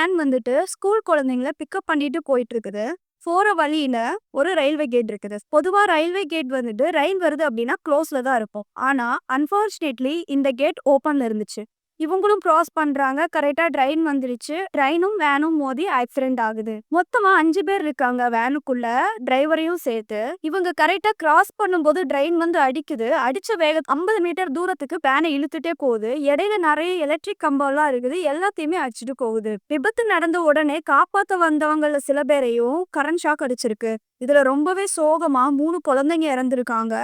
Van வந்துட்டு school குழந்தைங்கள pickup பண்ணிட்டு போயிட்டு இருக்குது. போற வழியில ஒரு ரயில்வே கேட் இருக்குது. பொதுவா ரயில்வே கேட் வந்துட்டு ரயில் வருது அப்படின்னா க்ளோஸ்ல தான் இருக்கும். ஆனா அன்பார்ச்சுனேட்லி இந்த கேட் ஓப்பன்ல இருந்துச்சு. இவங்களும் கிராஸ் பண்றாங்க. கரெக்ட்டா ட்ரெயின் வந்துருச்சு. ட்ரெயினும் வேனும் மோதி ஆக்சிடென்ட் ஆகுது. மொத்தமா 5 பேர் இருக்காங்க வேனுக்குள்ள, டிரைவரையும் சேர்த்து. இவங்க கரெக்ட்டா கிராஸ் பண்ணும்போது ட்ரெயின் வந்து அடிக்குது. அடிச்ச வேகம் 50 மீட்டர் தூரத்துக்கு வேனை இழுத்துட்டே போகுது. இடையில நிறைய எலக்ட்ரிக் கம்பம்லாம் இருக்குது. எல்லாத்தையுமே அடிச்சுட்டு போகுது. விபத்து நடந்த உடனே காப்பாத்த வந்தவங்கள்ல சில பேரையும் கரண்ட் ஷாக் அடிச்சிருக்கு. இதுல ரொம்பவே சோகமா 3 குழந்தைங்க இறந்திருக்காங்க.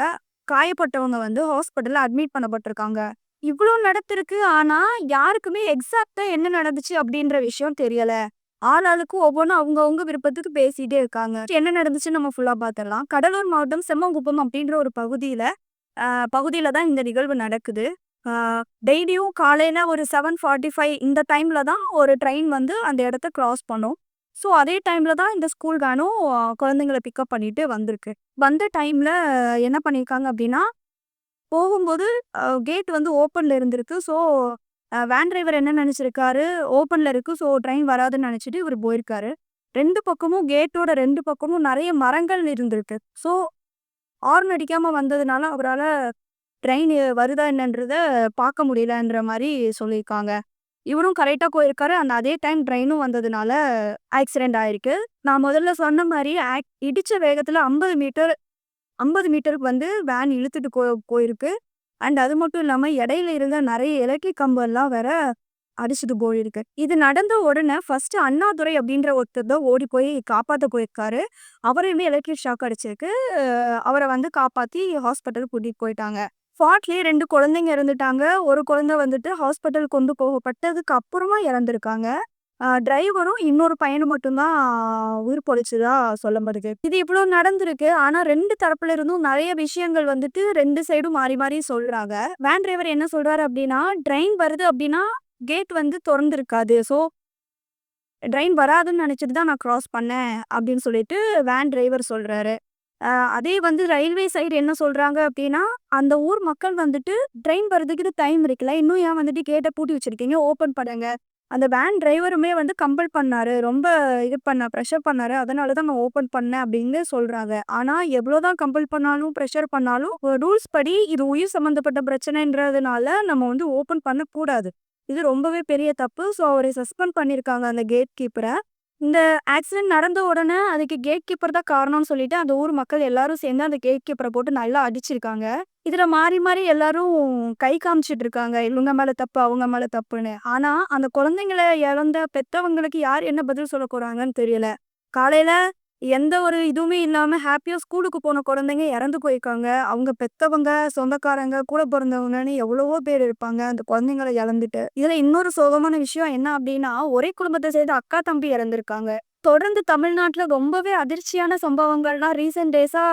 காயப்பட்டவங்க வந்து ஹாஸ்பிட்டல்ல அட்மிட் பண்ணப்பட்டிருக்காங்க. இவ்ளோ நடந்திருக்கு. ஆனா, யாருக்குமே எக்ஸாக்ட்டா என்ன நடந்துச்சு அப்படின்ற விஷயம் தெரியல. ஆளாளுக்கு ஒவ்வொன்னும் அவங்கவங்க விருப்பத்துக்கு பேசிட்டே இருக்காங்க. என்ன நடந்துச்சுன்னு நம்ம ஃபுல்லா பார்த்துடலாம். கடலூர் மாவட்டம் செம்மங்குப்பம் அப்படின்ற ஒரு பகுதியில தான் இந்த நிகழ்வு நடக்குது. ஆ டெய்லியும் காலையில ஒரு 7:45 இந்த டைம்ல தான் ஒரு ட்ரெயின் வந்து அந்த இடத்த கிராஸ் பண்ணும். ஸோ, அதே டைம்ல தான் இந்த ஸ்கூல் வேனும் குழந்தைங்கள பிக்கப் பண்ணிட்டு வந்திருக்கு. வந்த டைம்ல என்ன பண்ணியிருக்காங்க அப்படின்னா போகும்போது கேட் வந்து ஓப்பன்ல இருந்திருக்கு. ஸோ, வேன் டிரைவர் என்ன நெனச்சிருக்காரு, ஓப்பன்ல இருக்கு. ஸோ, ட்ரெயின் வராதுன்னு நெனச்சுட்டு இவரு போயிருக்காரு. 2 பக்கமும் கேட்டோட 2 பக்கமும் நெறைய மரங்கள் இருந்திருக்கு. ஸோ, ஹார்ன் அடிக்காம வந்ததுனால அவரால ட்ரெயின் வருதா என்னன்றத பார்க்க முடியலன்ற மாரி சொல்லியிருக்காங்க. இவரும் கரெக்ட்டா போயிருக்காரு. அந்த அதே டைம் ட்ரெயினும் வந்ததுனால ஆக்சிடென்ட் ஆயிருக்கு. நான் முதல்ல சொன்ன மாரி இடிச்ச வேகத்துல 50 மீட்டருக்கு வந்து வேன் இழுத்துட்டு போயிருக்கு. அண்ட் அது மட்டும் இல்லாம இடையில இருந்த நெறைய எலக்ட்ரிக் கம்பம்லாம் வேற அடிச்சுட்டு போயிருக்கு. இது நடந்த உடனே ஃபர்ஸ்ட்டு அண்ணாதுரை அப்படின்ற ஒருத்தர் தான் ஓடி போய் காப்பாத்த போயிருக்காரு. அவரையுமே எலக்ட்ரிக் ஷாக் அடிச்சிருக்கு. அவர வந்து காப்பாத்தி ஹாஸ்பிட்டல் கூட்டிட்டு போயிட்டாங்க. ஸ்பாட்லயே 2 குழந்தைங்க இறந்துட்டாங்க. ஒரு குழந்தை வந்துட்டு ஹாஸ்பிட்டல் கொண்டு போகப்பட்டதுக்கு அப்புறமா இறந்திருக்காங்க. டிரைவரும் இன்னொரு பையனும் மட்டும் தான் உயிர் பொழைச்சதா சொல்லப்படுது. இது இவ்ளோ நடந்திருக்கு. ஆனா 2 தரப்புல இருந்தும் நெறைய விஷயங்கள் வந்துட்டு 2 சைடும் மாறி மாறி சொல்றாங்க. வேன் டிரைவர் என்ன சொல்றாரு அப்டின்னா, ட்ரெயின் வருது அப்டின்னா கேட் வந்து தொறந்திருக்காது. ஸோ ட்ரெயின் வராதுன்னு நெனச்சுட்டு தான் நான் கிராஸ் பண்ணேன் அப்டின்னு சொல்லிட்டு வேன் டிரைவர் சொல்றாரு. அதே வந்து ரயில்வே சைடு என்ன சொல்றாங்க அப்டின்னா, அந்த ஊர் மக்கள் வந்துட்டு ட்ரெயின் வரதுக்கு டைம் இருக்குல்ல. இன்னும் ஏன் வந்துட்டு கேட்ட பூட்டி வச்சிருக்கீங்க? ஓப்பன் பண்ணுங்க. அந்த வேன் டிரைவருமே வந்து கம்பல் பண்ணாரு. ரொம்ப பிரஷர் பண்ணாரு. அதனால தான் நான் ஓப்பன் பண்ணேன் அப்படின்னு சொல்றாங்க. ஆனா எவ்வளோதான் கம்பல் பண்ணாலும், பிரஷர் பண்ணாலும் ரூல்ஸ் படி இது உயிர் சம்மந்தப்பட்ட பிரச்சனைன்றதுனால நம்ம வந்து ஓப்பன் பண்ணக்கூடாது. இது ரொம்பவே பெரிய தப்பு. ஸோ அவர சஸ்பெண்ட் பண்ணியிருக்காங்க அந்த கேட் கீப்பர. இந்த ஆக்சிடென்ட் நடந்த உடனே அதுக்கு கேட் கீப்பர் தான் காரணம்னு சொல்லிட்டு அந்த ஊர் மக்கள் எல்லாரும் சேர்ந்து அந்த கேட் கீப்பர போட்டு நல்லா அடிச்சிருக்காங்க. இதுல மாறி மாறி எல்லாரும் கை காமிச்சிட்டு இருக்காங்க. இவங்க மேல தப்பு, அவங்க மேல தப்புன்னு. ஆனா அந்த குழந்தைங்கள இழந்த பெத்தவங்களுக்கு யார் என்ன பதில் சொல்ல போறாங்கன்னு தெரியல. காலையில எந்த ஒரு இதுவுமே இல்லாம ஹேப்பியா ஸ்கூலுக்கு போன குழந்தைங்க இறந்து போயிருக்காங்க. அவங்க பெத்தவங்க, சொந்தக்காரங்க, கூட பொறந்தவங்கன்னு எவ்வளவோ பேர் இருப்பாங்க. அந்த குழந்தைங்கள இழந்துட்டு. இதுல இன்னொரு சோகமான விஷயம் என்ன அப்டின்னா, ஒரே குடும்பத்த சேர்ந்த அக்கா, தம்பி இறந்திருக்காங்க. தொடர்ந்து தமிழ்நாட்டுல ரொம்பவே அதிர்ச்சியான சம்பவங்கள்லாம் ரீசென்ட் டேஸா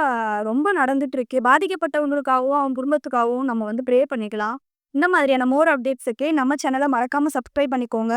ரொம்ப நடந்துட்டு இருக்கு. பாதிக்கப்பட்டவங்களுக்காகவும், அவங்க குடும்பத்துக்காகவும் நம்ம வந்து ப்ரே பண்ணிக்கலாம். இந்த மாதிரியான மோர் அப்டேட்ஸுக்கு நம்ம சேனல மறக்காம சப்ஸ்கிரைப் பண்ணிக்கோங்க.